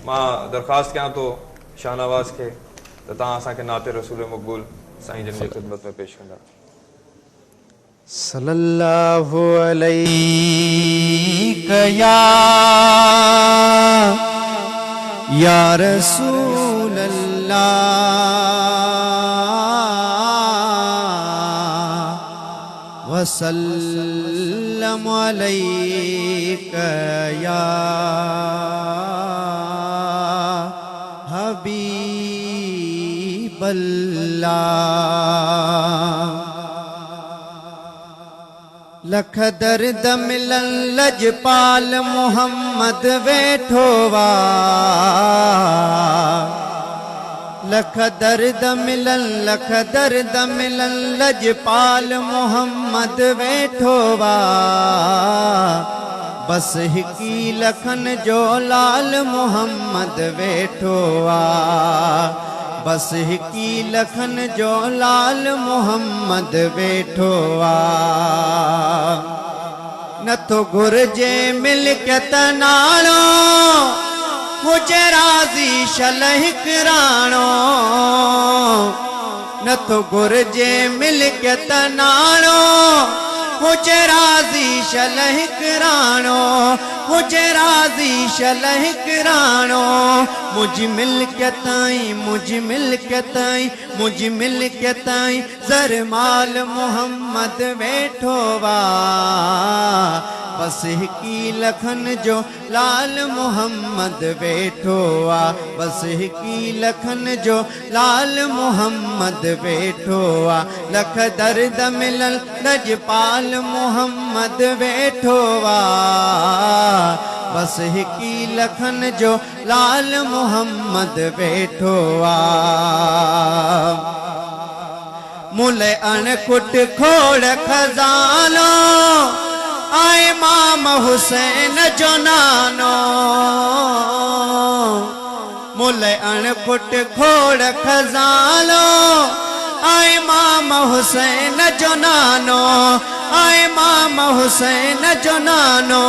मां दरख़्वास्त कयां थो शाहनवाज़ खे त तव्हां असांखे नाते रसूल मक़बूल साईं जन जी ख़िदमत में पेश कंदा। सल्लल्लाहु अलैहि या रसूल अल्लाह वसल्लम अलैका या हबीब अल्लाह। लख दर्द मिलन लजपाल मोहम्मद वेठो वा, लख दर्द मिलन लजपाल मोहम्मद वेठो वा। बस हिकी लखन जो लाल मोहम्मद वेठो वा, बस हिकी लखन जो लाल मोहम्मद वेठो आ। न तो घुर्जे मिल्कियत नालो हुजे राज़ी शल हिकराणो, न तो घुर्जे मिल्कियत नालो हुजे राज़ी शल हिकराणो, हुजे राज़ी शल हिकराणो। मुझी मिल्कियताई मुझी मिल्कियताई ज़र माल मोहम्मद वेठो वा। बस हिकी लखन जो लाल मोहम्मद वेठो आ, बस हिकी लखन जो लाल मोहम्मद वेठो आ। लख दर्द मिलल लजपाल मोहम्मद वेठो आ, बस हिकी लखन जो लाल मोहम्मद वेठो आ। मुले अणकुट खोड़ खजानो आए इमाम हुसैन जो नानो, मुले अणकुट खोड़ खजानो आए इमाम हुसैन जो नानो, आए इमाम हुसैन जो नानो।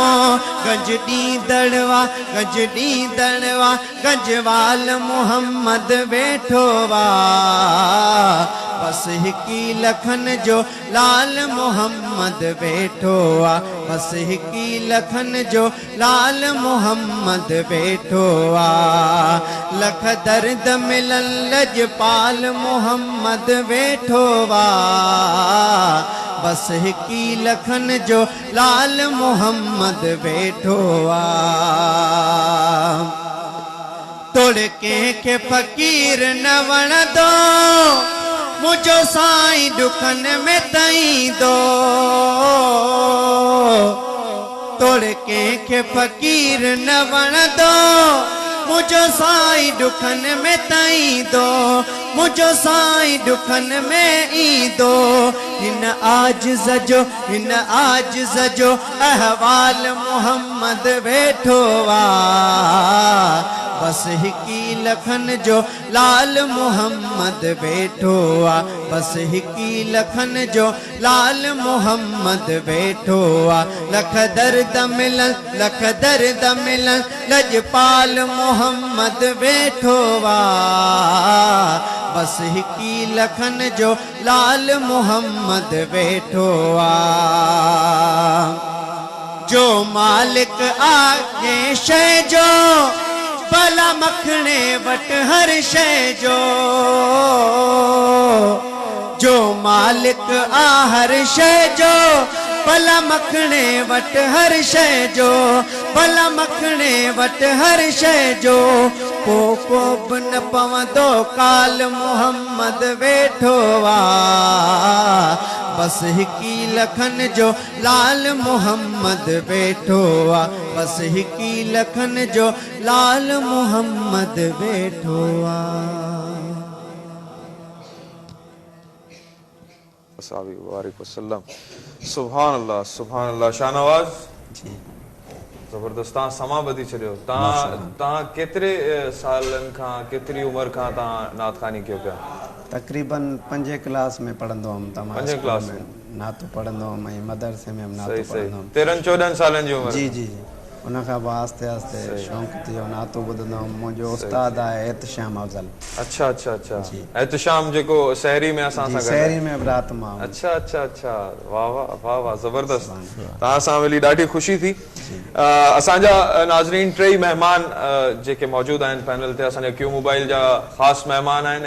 गज डी दड़वा गजवाल मोहम्मद वेठो वा। बस हिकी लखन जो लाल मोहम्मद वेठो आ, बस हिकी लखन जो लाल मोहम्मद वेठो आ। लख दर्द मिलन लजपाल मोहम्मद वेठो आ, बस हिकी लखन जो लाल मोहम्मद वेठो आ। तोड़ के फकीर न वणदो मुझो साईं दुखन में तई दो, तोड़ के फकीर न वणदो मुझो साईं दुखन में तई दो, मुझो साईं दुखन में ई दो। हिन आजिज़ जो अहवाल मोहम्मद वेठो वा। बस हिकी लखन जो लाल मोहम्मद वेठो आ, बस हिकी लखन जो लाल मोहम्मद वेठो आ। लख दर्द मिलन लजपाल मोहम्मद वेठो आ, बस हिकी लखन जो लाल मोहम्मद वेठो आ। जो मालिक आगे शय जो भला मखणे वट हर शय जो मालिक आ हर शय जो भला मखणे वट हर शय जो, भला मखणे वट हर शय जो। को न पवंदो काल मोहम्मद वेठो आ, बस हिकी लखन जो लाल मोहम्मद वेठो आ, बस हिकी लखन जो लाल मोहम्मद वेठो आ। सुभान अल्लाह। शाहनवाज़ जबरदस्त, तव्हां समा ॿधी छॾियो। तव्हां केतिरे सालनि खां केतिरी उमिरि खां तव्हां नातख़ानी कयो पिया? तक़रीबन 5 क्लास में पढ़ंदो हुअमि त मां 5 क्लास में नातो पढ़ंदो हुअमि ऐं मदरसे में नातो पढ़ंदो हुअमि। 13-14 सालनि जी उमिरि? जी जी। उनखां पोइ आस्ते आस्ते शौक़ु थी वियो नातो ॿुधंदो हुउमि मुंहिंजो उस्तादु आहे एहतशाम अफ़ज़ल अच्छा अच्छा अच्छा एहतशाम जेको सहरी में असां सां गॾु आहे। शहरी में बि राति मां अच्छा अच्छा अच्छा वाह वाह वाह वाह ज़बरदस्त तव्हां सां मिली ॾाढी ख़ुशी थी असांजा नाज़रीन टई महिमान जेके मौजूदु आहिनि पैनल ते असांजा क्यू मोबाइल जा ख़ासि महिमान आहिनि ऐं